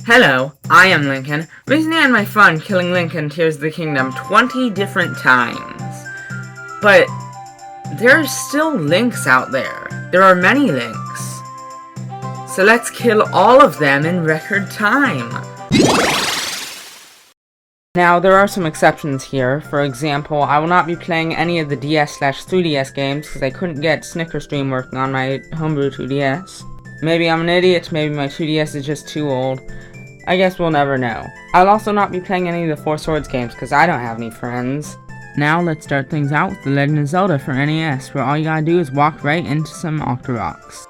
Hello, I am Lincoln. Recently I had my fun killing Lincoln Tears of the Kingdom 20 different times. But there are still links out there. There are many links. So let's kill all of them in record time. Now, there are some exceptions here. For example, I will not be playing any of the DS/3DS games because I couldn't get SnickerStream working on my homebrew 2DS. Maybe I'm an idiot, maybe my 2DS is just too old. I guess we'll never know. I'll also not be playing any of the Four Swords games because I don't have any friends. Now let's start things out with The Legend of Zelda for NES, where all you gotta do is walk right into some Octoroks.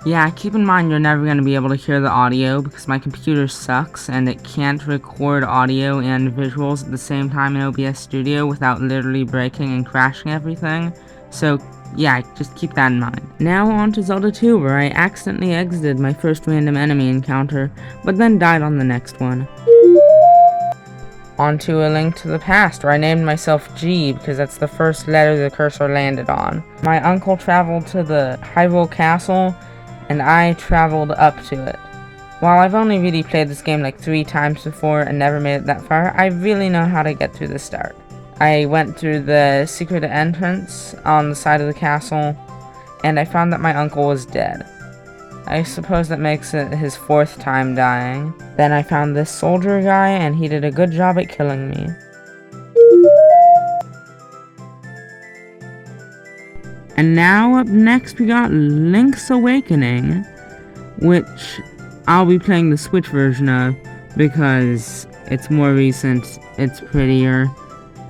Yeah, keep in mind you're never going to be able to hear the audio because my computer sucks and it can't record audio and visuals at the same time in OBS Studio without literally breaking and crashing everything. So yeah, just keep that in mind. Now on to Zelda 2, where I accidentally exited my first random enemy encounter, but then died on the next one. On to A Link to the Past, where I named myself G because that's the first letter the cursor landed on. My uncle traveled to the Hyrule Castle, and I traveled up to it. While I've only really played this game like 3 times before and never made it that far, I really know how to get through the start. I went through the secret entrance on the side of the castle, and I found that my uncle was dead. I suppose that makes it his 4th time dying. Then I found this soldier guy, and he did a good job at killing me. And now up next we got Link's Awakening, which I'll be playing the Switch version of because it's more recent, it's prettier,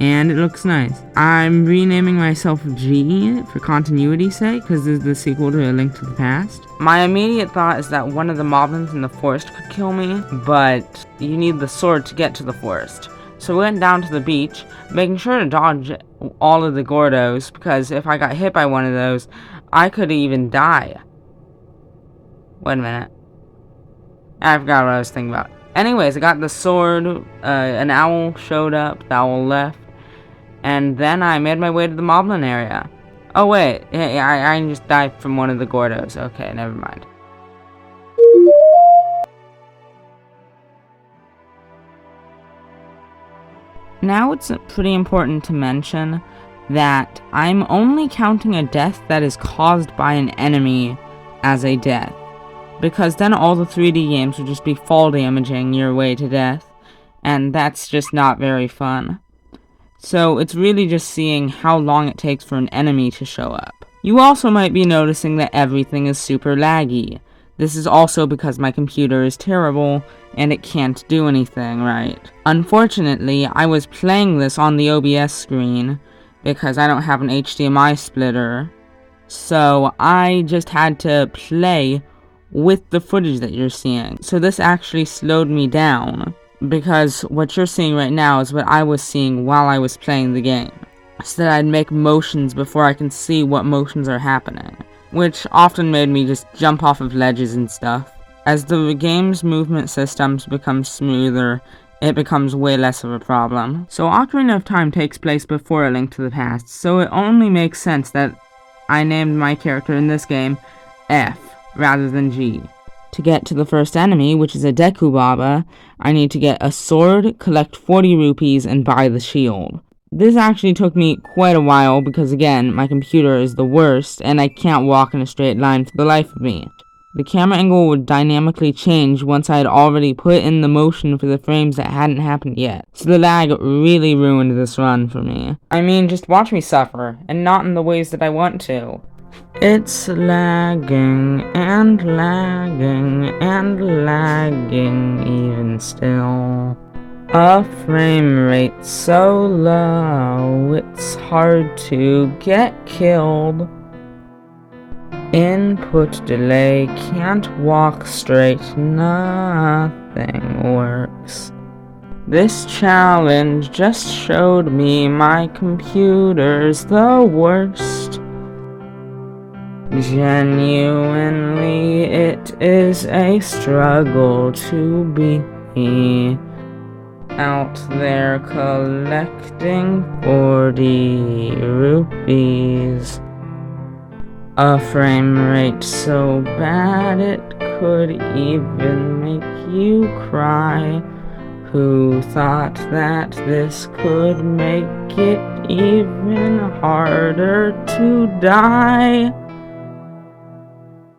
and it looks nice. I'm renaming myself G for continuity's sake because this is the sequel to A Link to the Past. My immediate thought is that one of the moblins in the forest could kill me, but you need the sword to get to the forest. So we went down to the beach, making sure to dodge all of the Gordos, because if I got hit by one of those, I could even die. Wait a minute. I forgot what I was thinking about. Anyways, I got the sword, an owl showed up, the owl left, and then I made my way to the Moblin area. Oh wait, I just died from one of the Gordos. Okay, never mind. Now it's pretty important to mention that I'm only counting a death that is caused by an enemy as a death, because then all the 3D games would just be fall damaging your way to death, and that's just not very fun. So it's really just seeing how long it takes for an enemy to show up. You also might be noticing that everything is super laggy. This is also because my computer is terrible and it can't do anything right. Unfortunately, I was playing this on the OBS screen because I don't have an HDMI splitter, so I just had to play with the footage that you're seeing. So this actually slowed me down because what you're seeing right now is what I was seeing while I was playing the game, so that I'd make motions before I can see what motions are happening, which often made me just jump off of ledges and stuff. As the game's movement systems become smoother, it becomes way less of a problem. So Ocarina of Time takes place before A Link to the Past, so it only makes sense that I named my character in this game F rather than G. To get to the first enemy, which is a Deku Baba, I need to get a sword, collect 40 rupees, and buy the shield. This actually took me quite a while because, again, my computer is the worst and I can't walk in a straight line for the life of me. The camera angle would dynamically change once I had already put in the motion for the frames that hadn't happened yet. So the lag really ruined this run for me. I mean, just watch me suffer, and not in the ways that I want to. It's lagging and lagging and lagging even still. A frame rate so low, it's hard to get killed. Input delay, can't walk straight, nothing works. This challenge just showed me my computer's the worst. Genuinely, it is a struggle to be out there collecting 40 rupees. A frame rate so bad it could even make you cry. Who thought that this could make it even harder to die?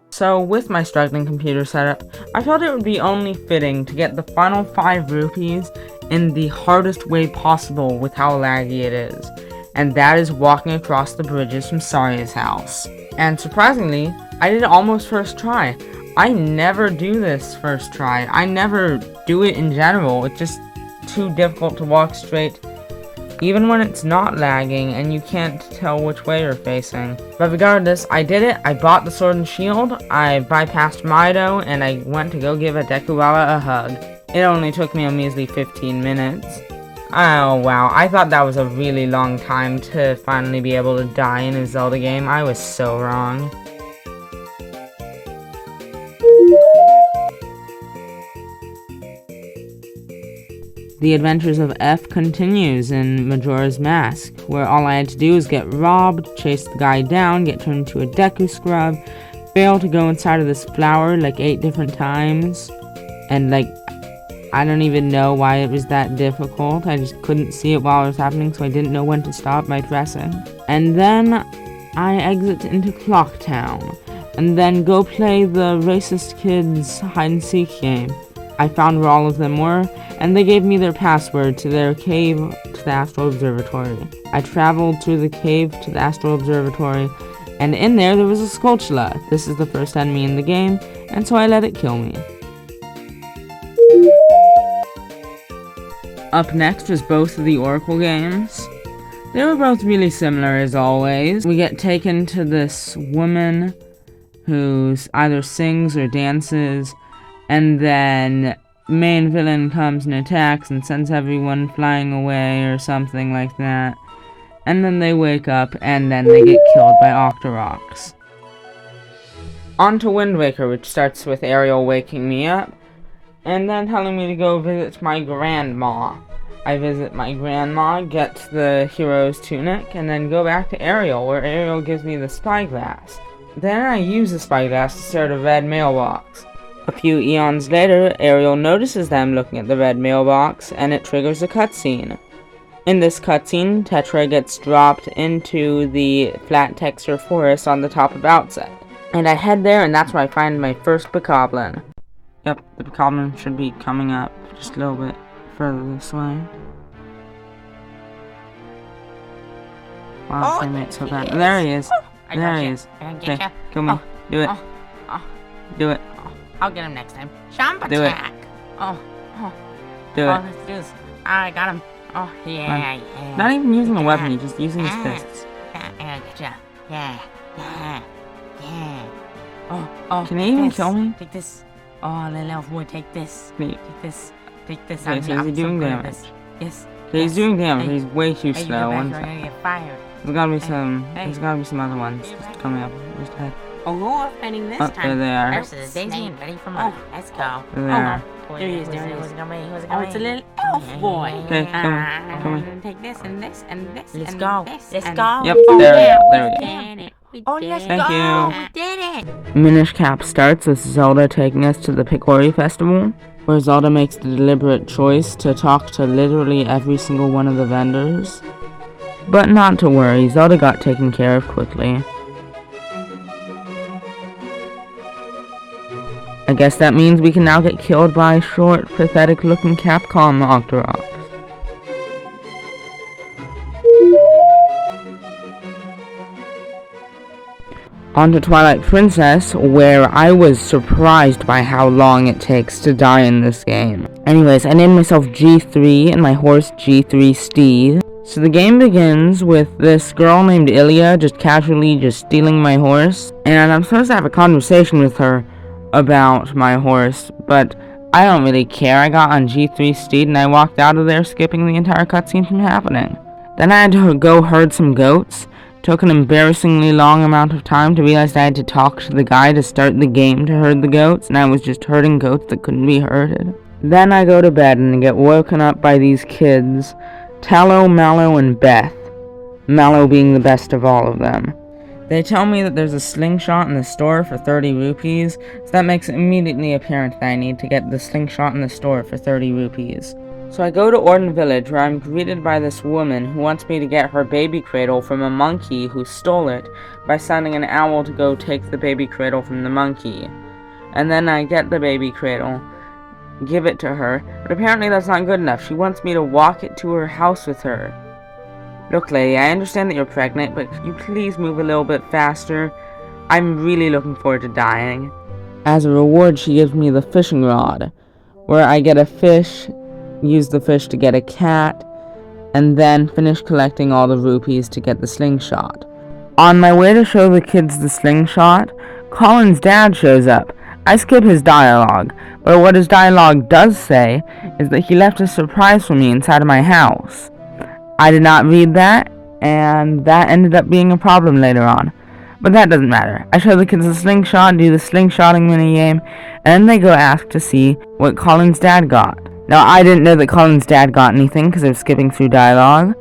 So, with my struggling computer setup, I felt it would be only fitting to get the final 5 rupees in the hardest way possible with how laggy it is, and that is walking across the bridges from Saria's house. And surprisingly, I did it almost first try. I never do this first try. I never do it in general. It's just too difficult to walk straight, even when it's not lagging and you can't tell which way you're facing. But regardless, I did it. I bought the sword and shield, I bypassed Mido, and I went to go give a Dekuwala a hug. It only took me a measly 15 minutes. Oh wow, I thought that was a really long time to finally be able to die in a Zelda game. I was so wrong. The Adventures of F continues in Majora's Mask, where all I had to do was get robbed, chase the guy down, get turned into a Deku Scrub, fail to go inside of this flower like 8 different times, and I don't even know why it was that difficult. I just couldn't see it while it was happening, so I didn't know when to stop by pressing. And then I exit into Clock Town, and then go play the racist kids hide-and-seek game. I found where all of them were, and they gave me their password to their cave to the Astral Observatory. I traveled through the cave to the Astral Observatory, and in there was a Skulltula. This is the first enemy in the game, and so I let it kill me. Up next was both of the Oracle games. They were both really similar as always. We get taken to this woman who either sings or dances, and then main villain comes and attacks and sends everyone flying away or something like that. And then they wake up and then they get killed by Octoroks. On to Wind Waker, which starts with Ariel waking me up and then telling me to go visit my grandma. I visit my grandma, get the hero's tunic, and then go back to Ariel, where Ariel gives me the spyglass. Then I use the spyglass to start a red mailbox. A few eons later, Ariel notices that I'm looking at the red mailbox, and it triggers a cutscene. In this cutscene, Tetra gets dropped into the flat texture forest on the top of Outset. And I head there, and that's where I find my first Bokoblin. Yep, the Bokoblin should be coming up just a little bit further this way. Wow, frame rate so bad. There he is. There he is. Okay, kill me. Do it. Do it. I'll get him next time. Jump Do it. attack. Do it. Let's do this. I got him. Oh, yeah, yeah. Not even using a weapon, he's just using his fists. Gotcha. Yeah. Can he even kill me? Take this. Oh, little elf boy, take this. Take this. Take this. Okay, so is he doing damage? Yes. Okay, he's doing damage, he's way too Hey, slow. you're gonna get fired. There's gotta be some other ones just coming up. Just ahead. Oh, who are fighting this time? There they are. Versus Daisy and Betty from Earth. Let's go. There they are. There he is. Who's it gonna be? Who's it gonna be? Oh, it's a little elf boy. Okay, come on. Take this and this and this. Let's and go. This Let's and Yep, go. there we go. Did it. Oh, let's Thank go. you. We did it. Minish Cap starts with Zelda taking us to the Picori Festival, where Zelda makes the deliberate choice to talk to literally every single one of the vendors. But not to worry, Zelda got taken care of quickly. I guess that means we can now get killed by short, pathetic-looking Capcom Octoroks. On to Twilight Princess, where I was surprised by how long it takes to die in this game. Anyways, I named myself G3 and my horse G3 Steed. So the game begins with this girl named Ilya just casually stealing my horse, and I'm supposed to have a conversation with her about my horse, but I don't really care. I got on G3 Steed and I walked out of there skipping the entire cutscene from happening. Then I had to go herd some goats. Took an embarrassingly long amount of time to realize I had to talk to the guy to start the game to herd the goats, and I was just herding goats that couldn't be herded. Then I go to bed and get woken up by these kids, Tallow, Mallow, and Beth. Mallow being the best of all of them. They tell me that there's a slingshot in the store for 30 rupees, so that makes it immediately apparent that I need to get the slingshot in the store for 30 rupees. So I go to Orden Village, where I'm greeted by this woman who wants me to get her baby cradle from a monkey who stole it by sending an owl to go take the baby cradle from the monkey. And then I get the baby cradle, give it to her, but apparently that's not good enough. She wants me to walk it to her house with her. Look, lady, I understand that you're pregnant, but could you please move a little bit faster? I'm really looking forward to dying. As a reward, she gives me the fishing rod, where I get a fish, use the fish to get a cat, and then finish collecting all the rupees to get the slingshot. On my way to show the kids the slingshot, Colin's dad shows up. I skip his dialogue, but what his dialogue does say is that he left a surprise for me inside of my house. I did not read that, and that ended up being a problem later on. But that doesn't matter. I show the kids the slingshot, do the slingshotting minigame, and then they go ask to see what Colin's dad got. Now, I didn't know that Colin's dad got anything because I was skipping through dialogue.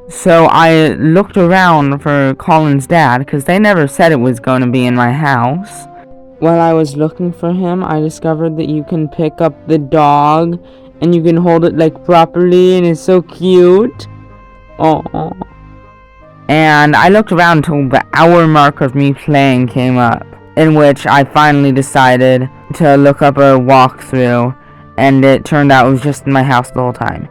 So I looked around for Colin's dad because they never said it was going to be in my house. While I was looking for him, I discovered that you can pick up the dog and you can hold it like properly, and it's so cute. Oh. And I looked around until the hour mark of me playing came up, in which I finally decided to look up a walkthrough, and it turned out it was just in my house the whole time.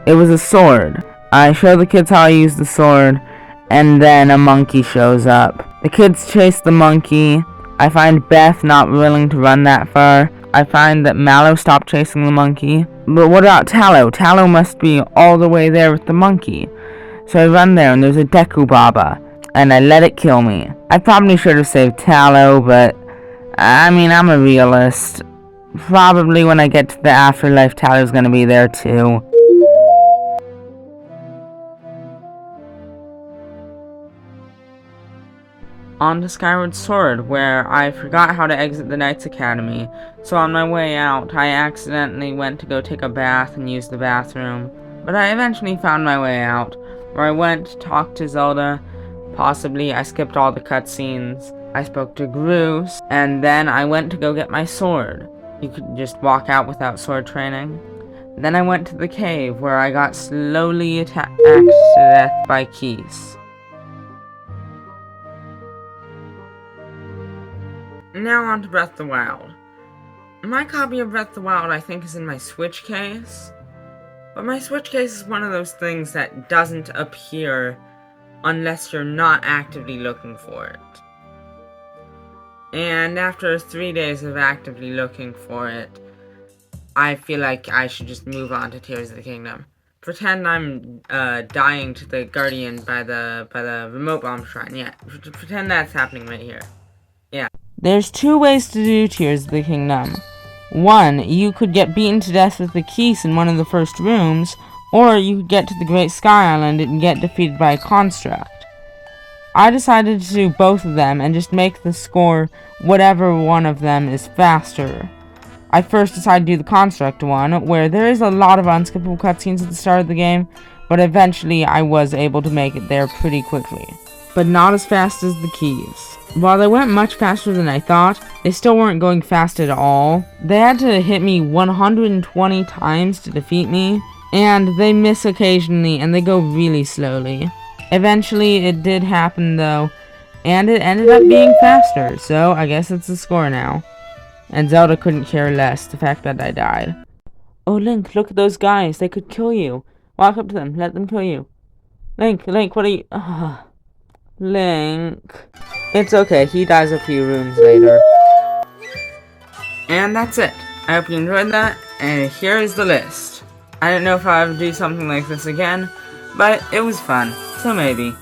It was a sword. I show the kids how I use the sword, and then a monkey shows up. The kids chase the monkey. I find Beth not willing to run that far. I find that Mallow stopped chasing the monkey. But what about Tallow? Tallow must be all the way there with the monkey. So I run there and there's a Deku Baba, and I let it kill me. I probably should have saved Tallow, but I mean, I'm a realist. Probably when I get to the afterlife, Tallow's gonna be there too. On to Skyward Sword, where I forgot how to exit the Knights Academy, so on my way out, I accidentally went to go take a bath and use the bathroom. But I eventually found my way out, where I went to talk to Zelda. Possibly I skipped all the cutscenes. I spoke to Groose, and then I went to go get my sword. You could just walk out without sword training. Then I went to the cave, where I got slowly attacked to death by Keese. Now on to Breath of the Wild. My copy of Breath of the Wild, I think, is in my Switch case. But my Switch case is one of those things that doesn't appear unless you're not actively looking for it. And after 3 days of actively looking for it, I feel like I should just move on to Tears of the Kingdom. Pretend I'm dying to the Guardian by the remote bomb shrine. Yeah, pretend that's happening right here. Yeah. There's 2 ways to do Tears of the Kingdom. 1, you could get beaten to death with the Keese in one of the first rooms, or you could get to the Great Sky Island and get defeated by a construct. I decided to do both of them and just make the score whatever one of them is faster. I first decided to do the construct one, where there is a lot of unskippable cutscenes at the start of the game, but eventually I was able to make it there pretty quickly. But not as fast as the Keese. While they went much faster than I thought, they still weren't going fast at all. They had to hit me 120 times to defeat me, and they miss occasionally, and they go really slowly. Eventually, it did happen though, and it ended up being faster, so I guess it's a score now. And Zelda couldn't care less, the fact that I died. Oh, Link, look at those guys, they could kill you. Walk up to them, let them kill you. Link, what are you... Link. It's okay, he dies a few rooms later. And that's it. I hope you enjoyed that, and here is the list. I don't know if I'll ever do something like this again, but it was fun, so maybe.